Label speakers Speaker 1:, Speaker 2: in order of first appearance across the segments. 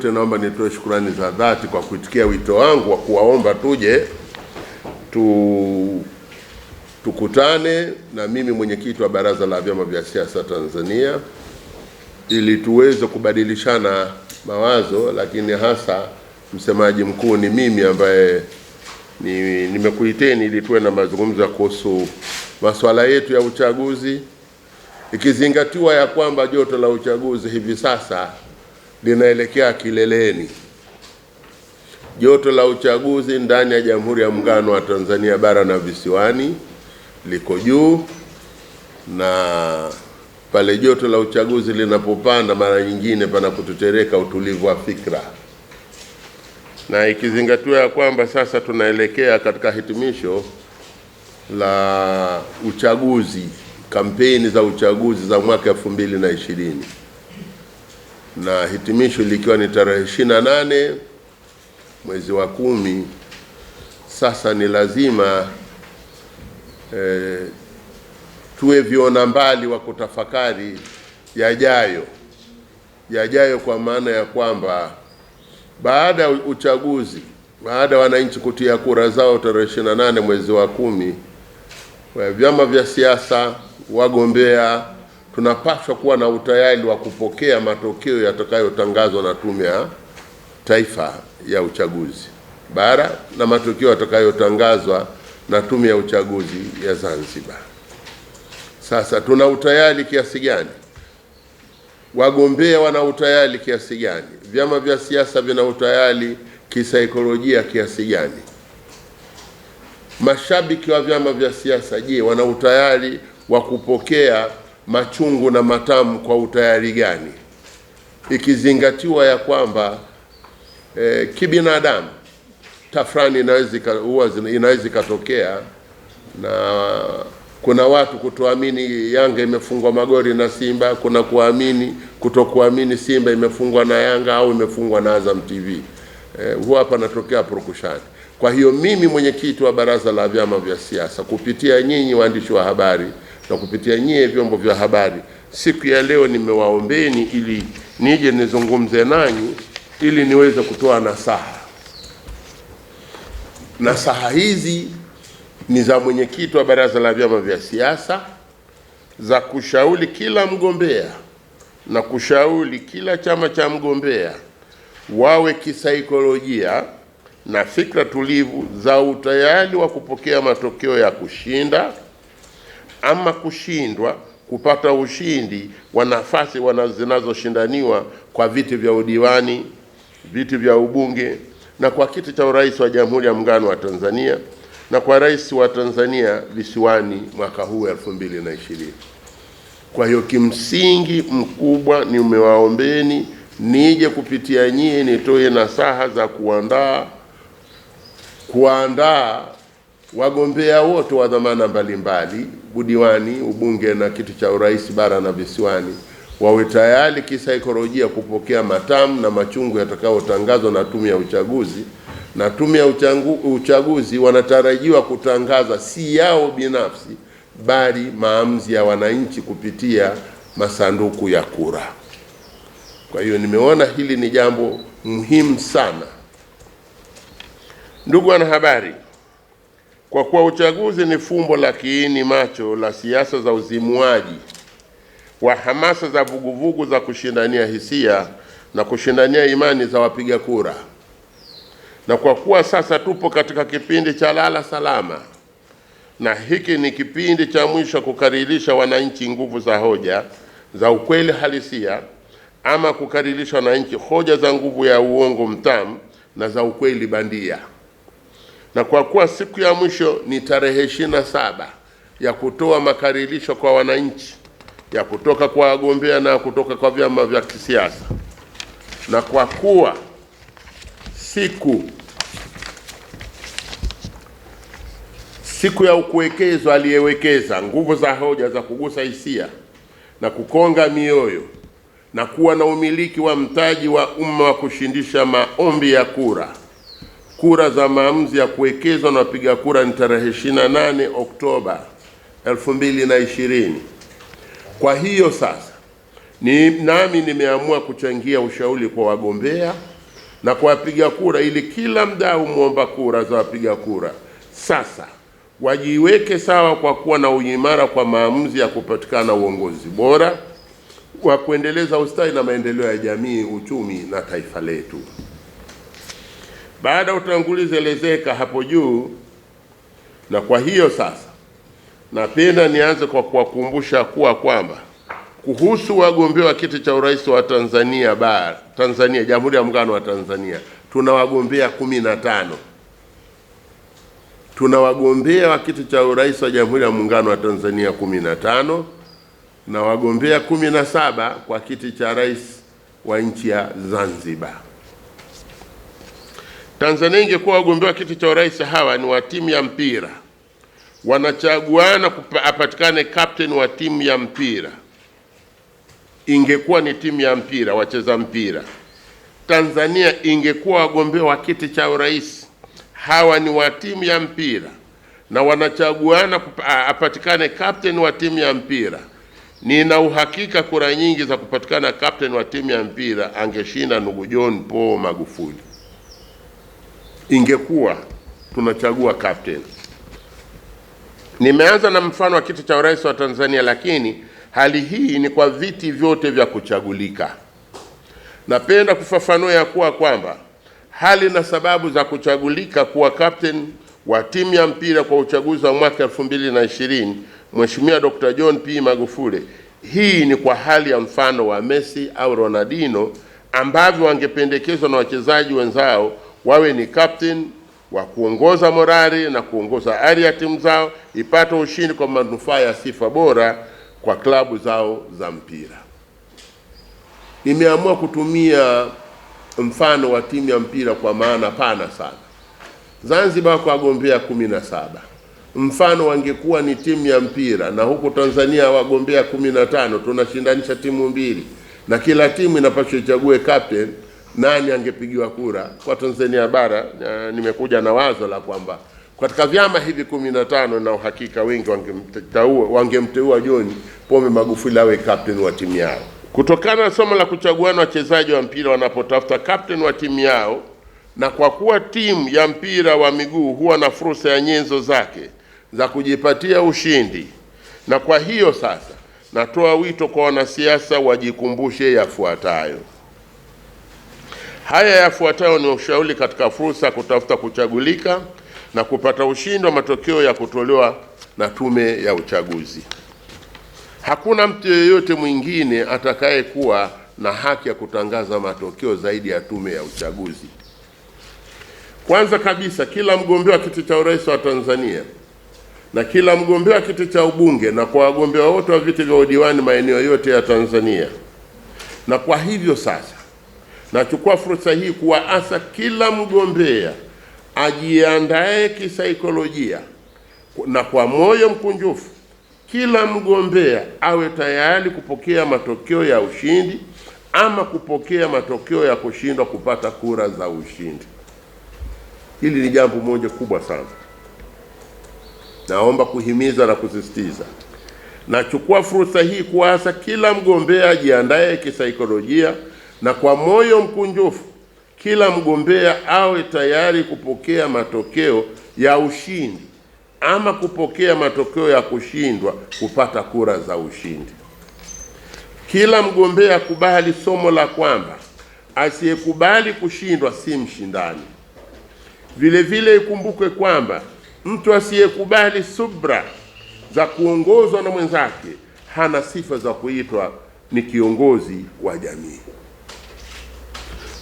Speaker 1: yote naomba nitoe shukrani za dhati kwa kuitikia wito wangu wa kuwaomba tuje tukutane na mimi mwenyekiti wa Baraza la Vyama vya Siasa Tanzania ili tuweze kubadilishana mawazo, lakini hasa msemaji mkuu ni mimi ambaye nimekuiteni ili tuwe na mazungumzo kuhusu masuala yetu ya uchaguzi, ikizingatiwa ya kwamba joto la uchaguzi hivi sasa linaelekea kileleni. Joto la uchaguzi ndani ya Jamhuri ya Muungano wa Tanzania bara na visiwani liko juu, na pale joto la uchaguzi linapopanda mara nyingine pana kutetereka utulivu wa fikra. Na ikizingatiwa ya kwamba sasa tunaelekea katika hitimisho la uchaguzi, kampeni za uchaguzi za mwaka 2020, na hitimisho likiwa ni tarehe 28 mwezi wa 10, sasa ni lazima tuwe viona mbali wa kutafakari yajayo, kwa maana ya kwamba baada ya uchaguzi, baada ya wananchi kutia kura zao tarehe 28 mwezi wa 10, vyama vya siasa, wagombea, tunapaswa kuwa na utayari wa kupokea matokeo yatakayotangazwa na Tume ya Taifa ya Uchaguzi Bara na matokeo yatakayotangazwa na Tume ya Uchaguzi ya Zanzibar. Sasa tuna utayari kiasi gani? Wagombea wana utayari kiasi gani? Vyama vya siasa vina utayari kisaikolojia kiasi gani? Mashabiki wa vyama vya siasa, je, wana utayari wa kupokea machungu na matamu kwa utayari gani? Ikizingatiwa ya kwamba kibinadamu tafrani inaweza ikatokea, na kuna watu kutoamini Yanga imefungwa magoli na Simba, kuna kutokuamini Simba imefungwa na Yanga au imefungwa na Azam TV. Huwa hapa natokea purukushani. Kwa hiyo mimi mwenyekiti wa Baraza la Vyama vya Siasa, kupitia nyinyi waandishi wa habari na kupitia nyinyi vyombo vya habari, siku ya leo nimewaombeni ili nije nizungumze nanyi ili niweze kutoa nasaha. Nasaha hizi ni za mwenyekiti wa Baraza la Vyama vya Siasa, za kushauri kila mgombea na kushauri kila chama cha mgombea wawe kisaikolojia na fikra tulivu za utayari wa kupokea matokeo ya kushinda ama kushindwa, kupata ushindi wa nafasi zinazoshindaniwa kwa viti vya udiwani, viti vya ubunge na kwa kiti cha urais wa Jamhuri ya Muungano wa Tanzania na kwa rais wa Tanzania visiwani mwaka huu 2020. Kwa hiyo kimsingi mkubwa ni umewaombeni nije kupitia nyie nitoe nasaha za kuandaa wagombea wote wa dhamana mbalimbali, udiwani, ubunge na kiti cha urais bara na visiwani, wawe tayari kisaikolojia kupokea matamu na machungu yatakayotangazwa na Tume ya Uchaguzi. Na Tume ya Uchaguzi wanatarajiwa kutangaza si yao binafsi, bali maamuzi ya wananchi kupitia masanduku ya kura. Kwa hiyo nimeona hili ni jambo muhimu sana. Ndugu wanahabari, kwa kuwa uchaguzi ni fumbo la kiini macho la siasa za uzimuaji wa hamasa za vuguvugu za kushindania hisia na kushindania imani za wapiga kura, na kwa kuwa sasa tupo katika kipindi cha lala salama, na hiki ni kipindi cha mwisho kukaririsha wananchi nguvu za hoja za ukweli halisia, ama kukaririsha wananchi hoja za nguvu ya uongo mtamu na za ukweli bandia. Na kwa kuwa siku ya mwisho ni tarehe 27 ya kutoa makaririsho kwa wananchi, ya kutoka kwa wagombea na kutoka kwa vyama vya kisiasa, na kwa kuwa siku ya ukuwekezo aliyewekeza nguvu za hoja za kugusa hisia na kukonga mioyo na kuwa na umiliki wa mtaji wa umma wa kushindisha maombi ya kura za maamuzi ya kuwekezwa na wapiga kura ni tarehe 28 Oktoba 2020. Kwa hiyo sasa nami nimeamua kuchangia ushauri kwa wagombea na kwa wapiga kura, ili kila mdau muomba kura za wapiga kura sasa wajiweke sawa kwa kuwa na uimara kwa maamuzi ya kupatikana uongozi bora wa kuendeleza ustawi na maendeleo ya jamii, uchumi na taifa letu. Baada ya utangulizi elezeka hapo juu, na kwa hiyo sasa napenda nianze kwa kuwakumbusha kwamba kuhusu wagombea wa kiti cha urais wa Tanzania Jamhuri ya Muungano wa Tanzania, tuna wagombea 15. Tuna wagombea wa kiti cha urais wa Jamhuri ya Muungano wa Tanzania 15 na wagombea 17 kwa kiti cha rais wa nchi ya Zanzibar. Tanzania ingekuwa wagombea wa kiti cha urais hawa ni wa timu ya mpira, wanachaguana apatikane captain wa timu ya mpira. Ingekuwa ni timu ya mpira, wacheza mpira. Tanzania ingekuwa wagombea wa kiti cha urais hawa ni wa timu ya mpira na wanachaguana apatikane captain wa timu ya mpira. Nina uhakika kura nyingi za kupatikana captain wa timu ya mpira angeshinda ndugu John Paul Magufuli. Ingekuwa tunachagua captain. Nimeanza na mfano wa kiti cha urais wa Tanzania, lakini hali hii ni kwa viti vyote vya kuchagulika. Napenda kufafanua ya kwamba hali na sababu za kuchagulika kuwa captain wa timu ya mpira kwa uchaguzi wa mwaka 2020 Mheshimiwa Dr. John P. Magufuli, hii ni kwa hali ya mfano wa Messi au Ronaldinho ambavyo wangependekezwa na wachezaji wenzao wawe ni captain wa kuongoza morali na kuongoza ari ya timu zao ipate ushindi kwa manufaa ya sifa bora kwa klabu zao za mpira. Nimeamua kutumia mfano wa timu ya mpira kwa maana pana sana. Zanzibar kwa wagombea 17. Mfano wangekuwa ni timu ya mpira na huku Tanzania wagombea 15, tunashindanisha timu mbili na kila timu inapaswa ichague captain. Nani angepigiwa kura kwa Tanzania bara? Nimekuja na wazo la kwamba katika vyama hivi 15 na uhakika wengi wangemteua John Pombe Magufuli awe captain wa timu yao. Kutokana na somo la kuchaguana wachezaji wa mpira wanapotafuta captain wa timu yao, na kwa kuwa timu ya mpira wa miguu huwa na fursa ya nyenzo zake za kujipatia ushindi, na kwa hiyo sasa natoa wito kwa wanasiasa wajikumbushe yafuatayo. Haya yafuatayo ni ushauri katika fursa ya kutafuta kuchagulika na kupata ushindi wa matokeo ya kutolewa na tume ya uchaguzi. Hakuna mtu yeyote mwingine atakaye kuwa na haki ya kutangaza matokeo zaidi ya tume ya uchaguzi. Kwanza kabisa, kila mgombea wa kiti cha urais wa Tanzania na kila mgombea wa kiti cha ubunge na kwa wagombea wote wa viti vya udiwani maeneo yote ya Tanzania. Na kwa hivyo sasa nachukua fursa hii kuwaasa kila mgombea ajiandae kisaikolojia na kwa moyo mkunjufu. Kila mgombea awe tayari kupokea matokeo ya ushindi ama kupokea matokeo ya kushindwa kupata kura za ushindi. Hili ni jambo moja kubwa sana. Naomba kuhimiza na kusisitiza. Nachukua fursa hii kuasa kila mgombea ajiandae kisaikolojia na kwa moyo mkunjufu. Kila mgombea awe tayari kupokea matokeo ya ushindi ama kupokea matokeo ya kushindwa kupata kura za ushindi. Kila mgombea akubali somo la kwamba asiyekubali kushindwa si mshindani. Vile vile ikumbukwe kwamba mtu asiyekubali subra za kuongozwa na mwenzake hana sifa za kuitwa ni kiongozi wa jamii.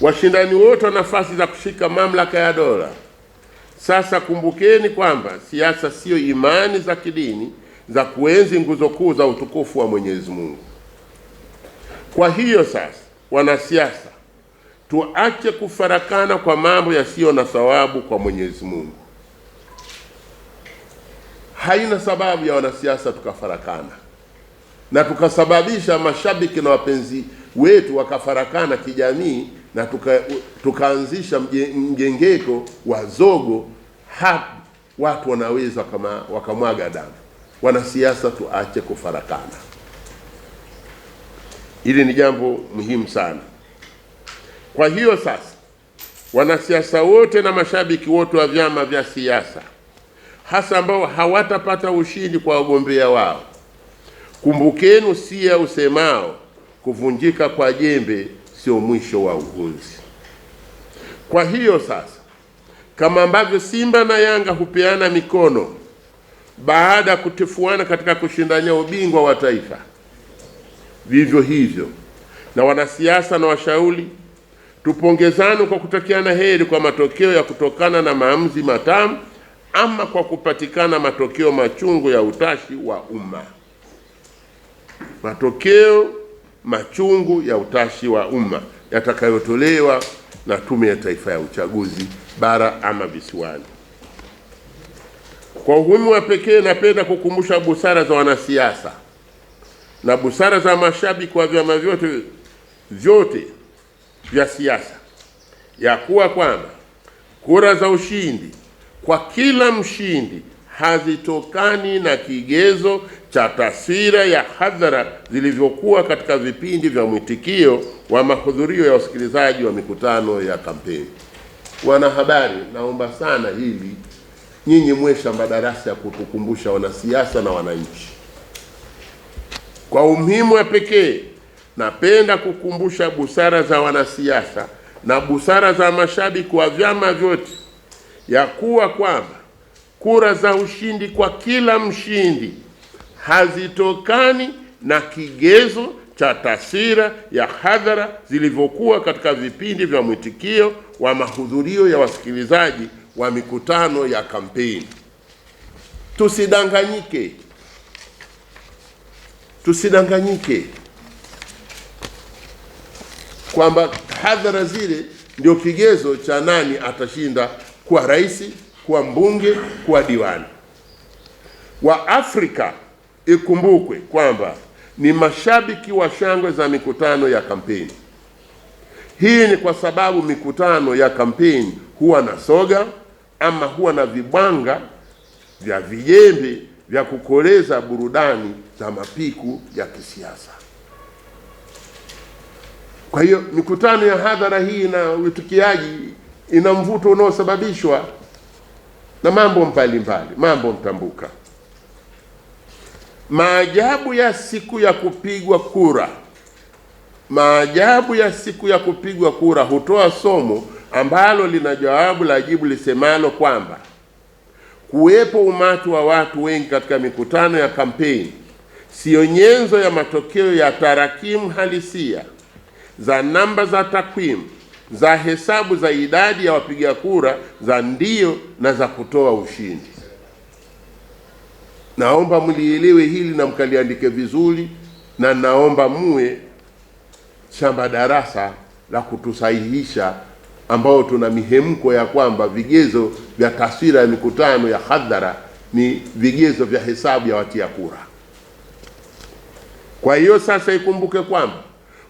Speaker 1: Washindani wote wana nafasi za kushika mamlaka ya dola. Sasa kumbukeni kwamba siasa sio imani za kidini za kuenzi nguzo kuu za utukufu wa Mwenyezi Mungu. Kwa hiyo sasa, wanasiasa, tuache kufarakana kwa mambo yasiyo na thawabu kwa Mwenyezi Mungu. Haina sababu ya wanasiasa tukafarakana na tukasababisha mashabiki na wapenzi wetu wakafarakana kijamii na tukaanzisha mjengeko wa zogo, hapo watu wanaweza kama wakamwaga damu. Wanasiasa tuache kufarakana. Hili ni jambo muhimu sana. Kwa hiyo sasa wanasiasa wote na mashabiki wote wa vyama vya siasa, hasa ambao hawatapata ushindi kwa wagombea wao, kumbukeni usia usemao kuvunjika kwa jembe sio mwisho wa uhunzi. Kwa hiyo sasa, kama ambavyo Simba na Yanga hupeana mikono baada ya kutifuana katika kushindania ubingwa wa taifa, vivyo hivyo na wanasiasa na washauri tupongezane kwa kutakiana heri kwa matokeo ya kutokana na maamuzi matamu ama kwa kupatikana matokeo machungu ya utashi wa umma. Matokeo machungu ya utashi wa umma yatakayotolewa na Tume ya Taifa ya Uchaguzi bara ama visiwani. Kwa umuhimu wa pekee, napenda kukumbusha busara za wanasiasa na busara za mashabiki wa vyama vyote vya siasa, ya kuwa kwamba kura za ushindi kwa kila mshindi hazitokani na kigezo cha taswira ya hadhara zilivyokuwa katika vipindi vya mwitikio wa mahudhurio ya wasikilizaji wa mikutano ya kampeni. Wanahabari, naomba sana hili nyinyi mwesha madarasa ya kutukumbusha wanasiasa na wananchi. Kwa umuhimu wa pekee, napenda kukumbusha busara za wanasiasa na busara za mashabiki wa vyama vyote, ya kuwa kwamba kura za ushindi kwa kila mshindi hazitokani na kigezo cha taswira ya hadhara zilivyokuwa katika vipindi vya mwitikio wa mahudhurio ya wasikilizaji wa mikutano ya kampeni. Tusidanganyike kwamba hadhara zile ndio kigezo cha nani atashinda kuwa rais, kuwa mbunge, kuwa diwani. Wa Afrika ikumbukwe kwamba ni mashabiki wa shangwe za mikutano ya kampeni. Hii ni kwa sababu mikutano ya kampeni huwa na soga ama huwa na vibwanga vya vijembe vya kukoleza burudani za mapiku ya kisiasa. Kwa hiyo mikutano ya hadhara hii na uitikiaji ina mvuto unaosababishwa na mambo mbalimbali, mambo mtambuka. Maajabu ya siku ya kupigwa kura, maajabu ya siku ya kupigwa kura hutoa somo ambalo lina jawabu la jibu lisemalo kwamba kuwepo umati wa watu wengi katika mikutano ya kampeni sio nyenzo ya matokeo ya tarakimu halisia za namba za takwimu za hesabu za idadi ya wapiga kura za ndio na za kutoa ushindi. Naomba mlielewe hili na mkaliandike vizuri, na naomba muwe shamba darasa la kutusahihisha ambao tuna mihemko ya kwamba vigezo vya taswira ya mikutano ya hadhara ni vigezo vya hesabu ya watia kura. Kwa hiyo sasa ikumbuke kwamba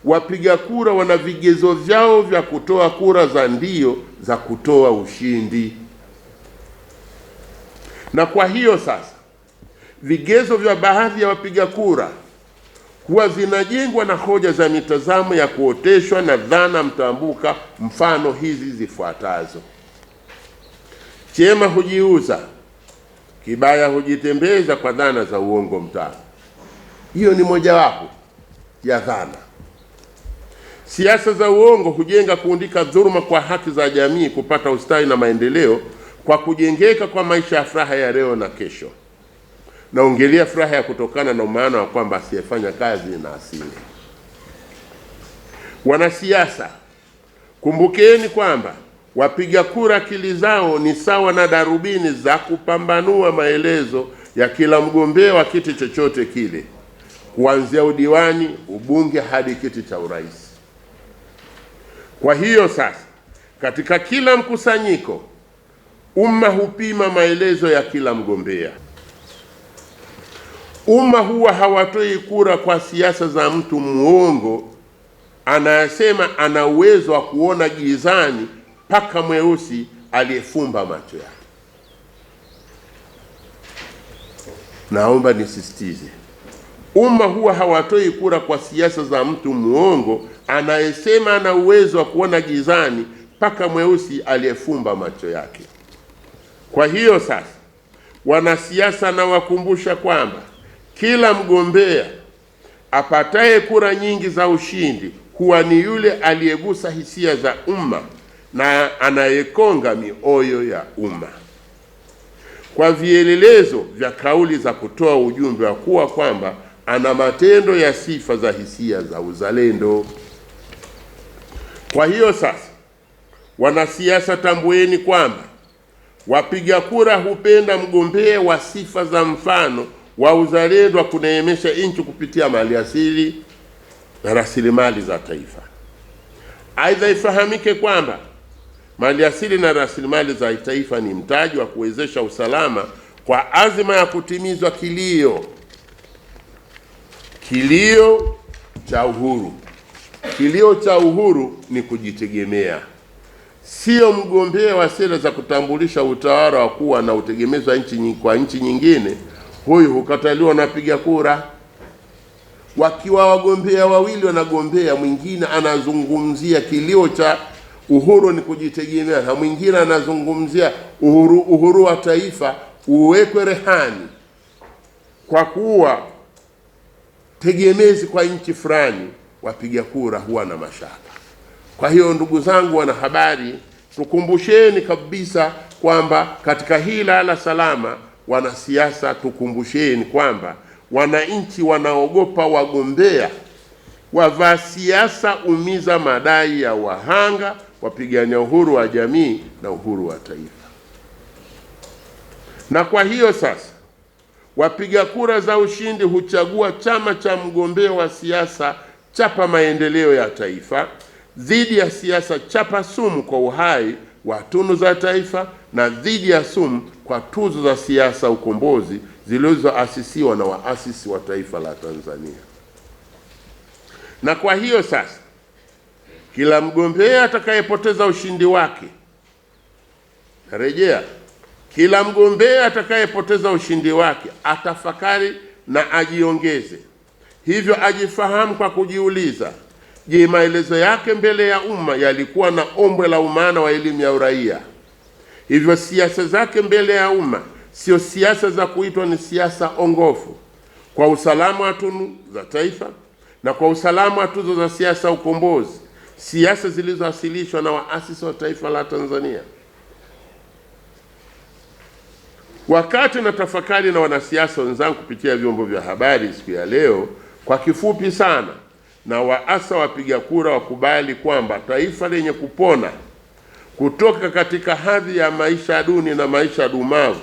Speaker 1: wapiga kura wana vigezo vyao vya kutoa kura za ndio za kutoa ushindi. Na kwa hiyo sasa vigezo vya baadhi ya wapiga kura huwa zinajengwa na hoja za mitazamo ya kuoteshwa na dhana mtambuka, mfano hizi zifuatazo: chema hujiuza, kibaya hujitembeza kwa dhana za uongo mtaa. Hiyo ni mojawapo ya dhana. Siasa za uongo hujenga kuundika dhuluma kwa haki za jamii kupata ustawi na maendeleo kwa kujengeka kwa maisha ya furaha ya leo na kesho. Naongelea furaha ya kutokana na maana wa kwamba asiyefanya kazi na asile. Wanasiasa, kumbukeni kwamba wapiga kura akili zao ni sawa na darubini za kupambanua maelezo ya kila mgombea wa kiti chochote kile, kuanzia udiwani, ubunge hadi kiti cha urais. Kwa hiyo sasa, katika kila mkusanyiko, umma hupima maelezo ya kila mgombea. Umma huwa hawatoi kura kwa siasa za mtu muongo anayesema ana uwezo wa kuona gizani paka mweusi aliyefumba macho yake. Naomba nisisitize, umma huwa hawatoi kura kwa siasa za mtu muongo anayesema ana uwezo wa kuona gizani mpaka mweusi aliyefumba macho yake. Kwa hiyo sasa, wanasiasa na wakumbusha kwamba kila mgombea apataye kura nyingi za ushindi huwa ni yule aliyegusa hisia za umma na anayekonga mioyo ya umma kwa vielelezo vya kauli za kutoa ujumbe wa kuwa kwamba ana matendo ya sifa za hisia za uzalendo. Kwa hiyo sasa, wanasiasa, tambueni kwamba wapiga kura hupenda mgombea wa sifa za mfano wa uzalendo wa kuneemesha nchi kupitia maliasili na rasilimali za taifa. Aidha, ifahamike kwamba maliasili na rasilimali za taifa ni mtaji wa kuwezesha usalama kwa azima ya kutimizwa kilio cha uhuru. Kilio cha uhuru ni kujitegemea, sio mgombea wa sera za kutambulisha utawala wa kuwa na utegemezi wa nchi nyingine. Huyu hukataliwa na piga kura. Wakiwa wagombea wawili wanagombea, mwingine anazungumzia kilio cha uhuru ni kujitegemea na mwingine anazungumzia uhuru wa taifa uwekwe rehani kwa kuwa tegemezi kwa nchi fulani, wapiga kura huwa na mashaka. Kwa hiyo ndugu zangu wanahabari, tukumbusheni kabisa kwamba katika hili la salama, wanasiasa tukumbusheni kwamba wananchi wanaogopa wagombea wavaa siasa umiza madai ya wahanga wapigania uhuru wa jamii na uhuru wa taifa. Na kwa hiyo sasa, wapiga kura za ushindi huchagua chama cha mgombea wa siasa chapa maendeleo ya taifa dhidi ya siasa chapa sumu kwa uhai wa tunu za taifa na dhidi ya sumu kwa tuzo za siasa ukombozi zilizoasisiwa na waasisi wa taifa la Tanzania. Na kwa hiyo sasa, kila mgombea atakayepoteza ushindi wake, narejea, kila mgombea atakayepoteza ushindi wake atafakari na ajiongeze. Hivyo ajifahamu kwa kujiuliza, je, maelezo yake mbele ya umma yalikuwa na ombwe la umaana wa elimu ya uraia? Hivyo siasa zake mbele ya umma sio siasa za kuitwa ni siasa ongofu kwa usalama wa tunu za taifa na kwa usalama wa tuzo za siasa ukombozi, siasa zilizowasilishwa na waasisi wa taifa la Tanzania. Wakati na tafakari na wanasiasa wenzangu kupitia vyombo vya habari siku ya leo, kwa kifupi sana, na waasa wapiga kura wakubali kwamba taifa lenye kupona kutoka katika hadhi ya maisha duni na maisha dumavu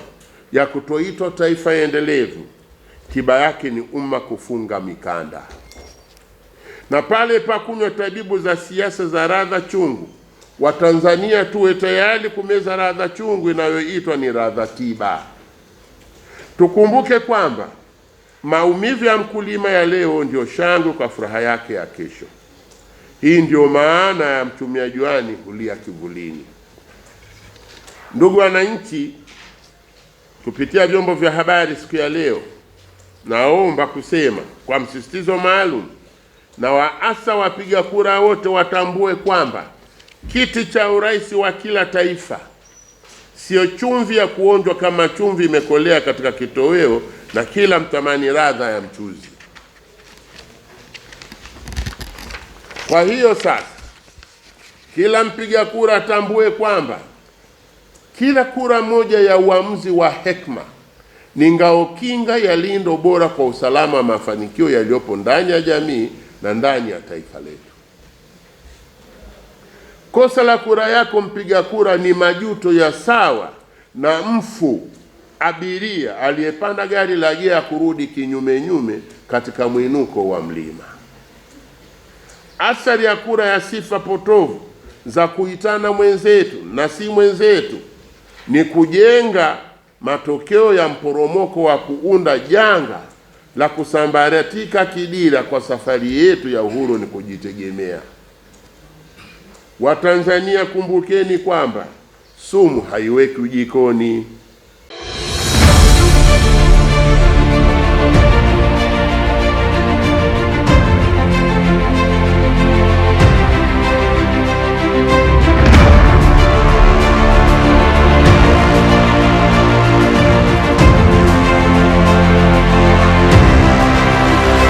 Speaker 1: ya kutoitwa taifa endelevu, tiba yake ni umma kufunga mikanda. Na pale pa kunywa tabibu za siasa za radha chungu, Watanzania tuwe tayari kumeza radha chungu inayoitwa ni radha tiba. Tukumbuke kwamba maumivu ya mkulima ya leo ndio shangwe kwa furaha yake ya kesho. Hii ndio maana ya mchumia juani hulia kivulini. Ndugu wananchi, kupitia vyombo vya habari siku ya leo, naomba kusema kwa msisitizo maalum na waasa wapiga kura wote watambue kwamba kiti cha urais wa kila taifa sio chumvi ya kuonjwa kama chumvi imekolea katika kitoweo na kila mtamani ladha ya mchuzi. Kwa hiyo sasa, kila mpiga kura atambue kwamba kila kura moja ya uamuzi wa hekima ni ngao kinga ya lindo bora kwa usalama wa mafanikio yaliyopo ndani ya jamii na ndani ya taifa letu. Kosa la kura yako mpiga kura ni majuto ya sawa na mfu abiria aliyepanda gari la gea kurudi kinyume katika mwinuko wa mlima. Athari ya kura ya sifa potovu za kuitana mwenzetu na si mwenzetu ni kujenga matokeo ya mporomoko wa kuunda janga la kusambaratika kidira kwa safari yetu ya uhuru ni kujitegemea. Watanzania, kumbukeni kwamba sumu haiweki jikoni.